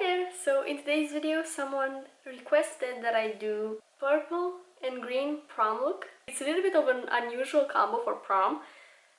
there! So in today's video someone requested that I do purple and green prom look. It's a little bit of an unusual combo for prom,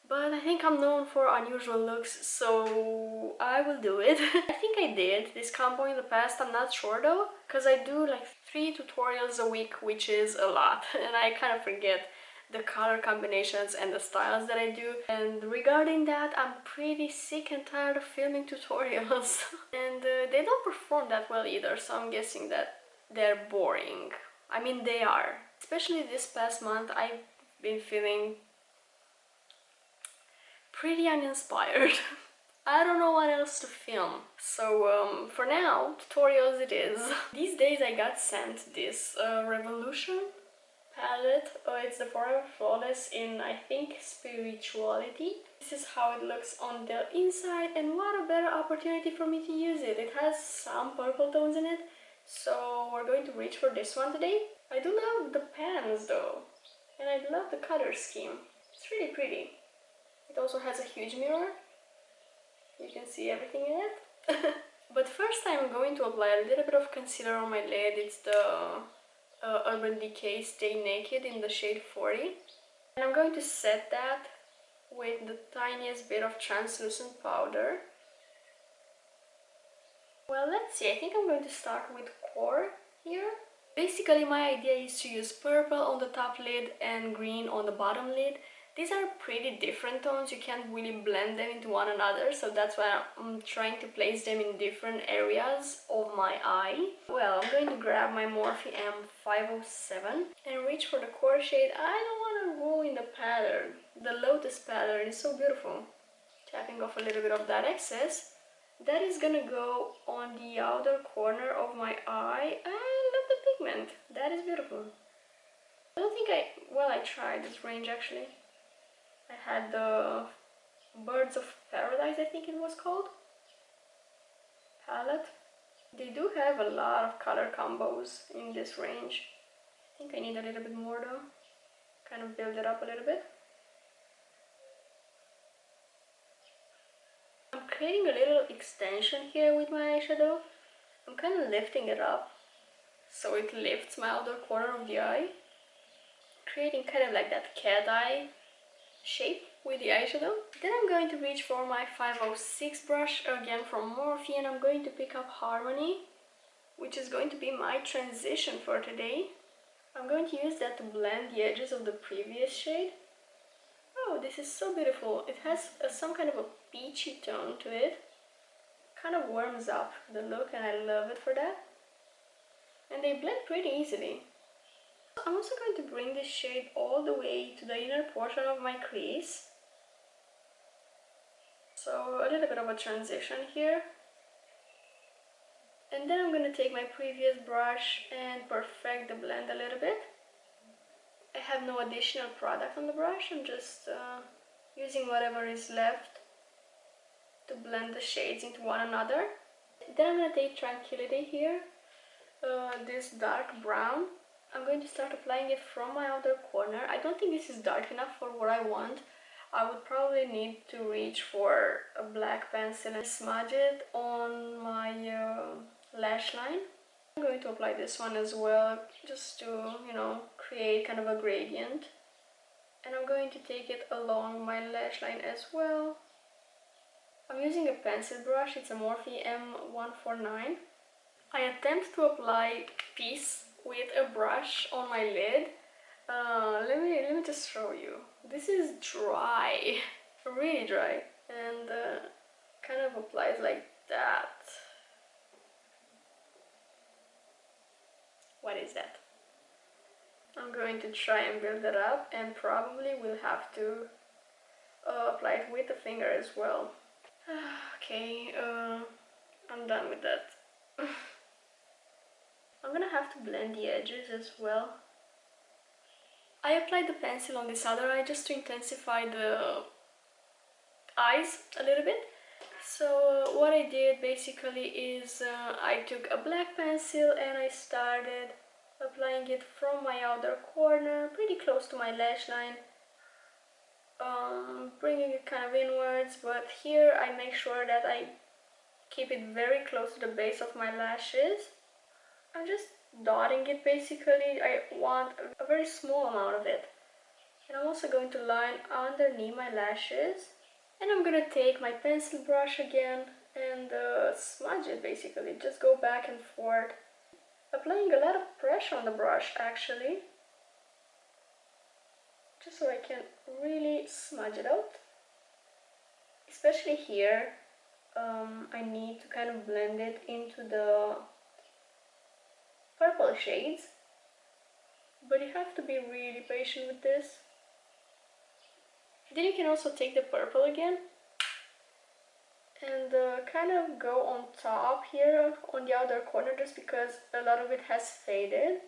but I think I'm known for unusual looks, so I will do it. I think I did this combo in the past, I'm not sure though, because I do like 3 tutorials a week, which is a lot, and I kind of forget the color combinations and the styles that I do. And regarding that, I'm pretty sick and tired of filming tutorials. And they don't perform that well either, so I'm guessing that they're boring. I mean, they are. Especially this past month, I've been feeling pretty uninspired. I don't know what else to film. So for now, tutorials it is. These days I got sent this Revolution palette. It's the Forever Flawless in, I think, Spirituality. This is how it looks on the inside, and what a better opportunity for me to use it. It has some purple tones in it, so we're going to reach for this one today. I do love the pans though, and I love the color scheme. It's really pretty. It also has a huge mirror. You can see everything in it. But first I'm going to apply a little bit of concealer on my lid. It's the Urban Decay Stay Naked in the shade 40. And I'm going to set that with the tiniest bit of translucent powder. Well, let's see, I think I'm going to start with Core here. Basically my idea is to use purple on the top lid and green on the bottom lid. These are pretty different tones, you can't really blend them into one another, so that's why I'm trying to place them in different areas of my eye. Well, I'm going to grab my Morphe M507 and reach for the core shade. I don't want to ruin the pattern. The Lotus pattern is so beautiful. Tapping off a little bit of that excess. That is gonna go on the outer corner of my eye. I love the pigment. That is beautiful. I don't think I tried this range actually. I had the Birds of Paradise, I think it was called, palette. They do have a lot of color combos in this range. I think I need a little bit more though. Kind of build it up a little bit. I'm creating a little extension here with my eyeshadow. I'm kind of lifting it up so it lifts my outer corner of the eye. Creating kind of like that cat eye shape with the eyeshadow. Then I'm going to reach for my 506 brush, again from Morphe, and I'm going to pick up Harmony, which is going to be my transition for today. I'm going to use that to blend the edges of the previous shade. Oh, this is so beautiful. It has some kind of a peachy tone to it. Kind of warms up the look, and I love it for that. And they blend pretty easily. I'm also going to bring this shade all the way to the inner portion of my crease. So a little bit of a transition here. And then I'm going to take my previous brush and perfect the blend a little bit. I have no additional product on the brush, I'm just using whatever is left to blend the shades into one another. Then I'm going to take Tranquility here, this dark brown. I'm going to start applying it from my outer corner. I don't think this is dark enough for what I want. I would probably need to reach for a black pencil and smudge it on my lash line. I'm going to apply this one as well, just to, create kind of a gradient. And I'm going to take it along my lash line as well. I'm using a pencil brush, it's a Morphe M149. I attempt to apply Peace with a brush on my lid. Let me just show you. This is dry, really dry, and kind of applies like that. What is that? I'm going to try and build it up, and probably will have to apply it with the finger as well. Okay, I'm done with that. I'm gonna have to blend the edges as well. I applied the pencil on this other eye just to intensify the eyes a little bit. So what I did basically is I took a black pencil and I started applying it from my outer corner, pretty close to my lash line, bringing it kind of inwards, but here I make sure that I keep it very close to the base of my lashes. I'm just dotting it basically. I want a very small amount of it. And I'm also going to line underneath my lashes. And I'm gonna take my pencil brush again and smudge it basically. Just go back and forth. Applying a lot of pressure on the brush actually. Just so I can really smudge it out. Especially here, I need to kind of blend it into the purple shades. But you have to be really patient with this. Then you can also take the purple again and kind of go on top here on the outer corner just because a lot of it has faded.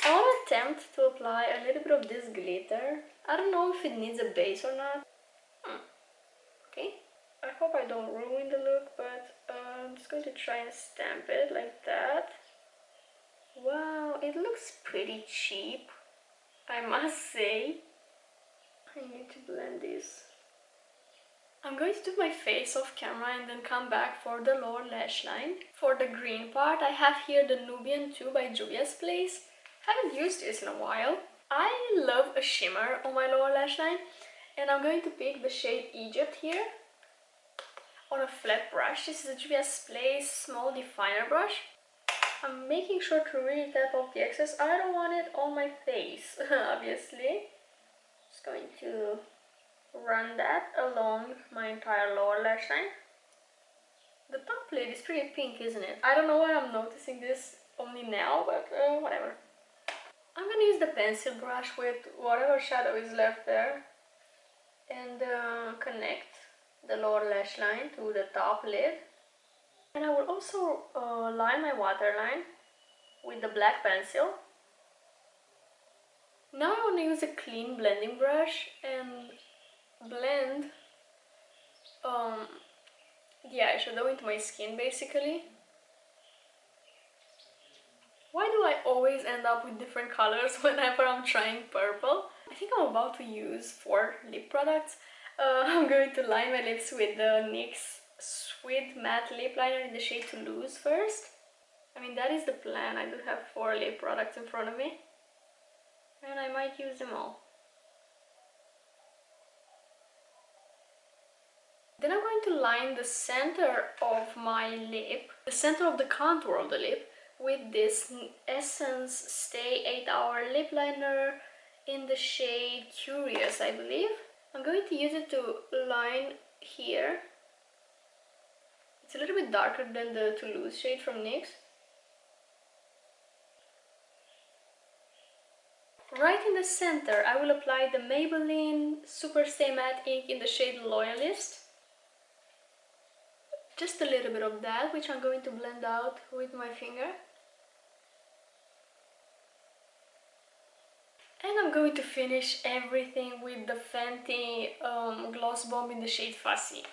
I want to attempt to apply a little bit of this glitter. I don't know if it needs a base or not. Okay. I hope I don't ruin the look, but I'm just going to try and stamp it like that. Wow, it looks pretty cheap, I must say. I need to blend this. I'm going to do my face off camera and then come back for the lower lash line. For the green part, I have here the Nubian 2 by Juvia's Place. Haven't used this in a while. I love a shimmer on my lower lash line, and I'm going to pick the shade Egypt here on a flat brush. This is a Juvia's Place small definer brush. I'm making sure to really tap off the excess. I don't want it on my face, obviously. Just going to run that along my entire lower lash line. The top lid is pretty pink, isn't it? I don't know why I'm noticing this only now, but whatever. I'm gonna use the pencil brush with whatever shadow is left there and connect the lower lash line to the top lid. And I will also line my waterline with the black pencil. Now I want to use a clean blending brush and blend the eyeshadow into my skin basically. Why do I always end up with different colors whenever I'm trying purple? I think I'm about to use 4 lip products. I'm going to line my lips with the NYX Suede Matte Lip Liner in the shade Toulouse first. I mean, that is the plan. I do have 4 lip products in front of me, and I might use them all. Then I'm going to line the center of my lip, the center of the contour of the lip, with this Essence Stay 8-Hour Lip Liner in the shade Curious, I believe. I'm going to use it to line here. It's a little bit darker than the Toulouse shade from NYX. Right in the center, I will apply the Maybelline Superstay Matte Ink in the shade Loyalist. Just a little bit of that, which I'm going to blend out with my finger. And I'm going to finish everything with the Fenty Gloss Bomb in the shade Fussy.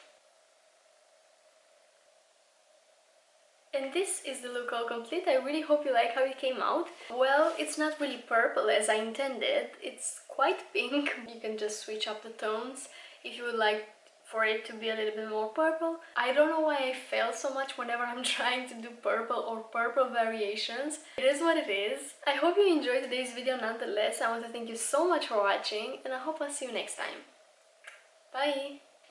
And this is the look all complete. I really hope you like how it came out. Well, it's not really purple as I intended. It's quite pink. You can just switch up the tones if you would like for it to be a little bit more purple. I don't know why I fail so much whenever I'm trying to do purple or purple variations. It is what it is. I hope you enjoyed today's video nonetheless. I want to thank you so much for watching, and I hope I'll see you next time. Bye!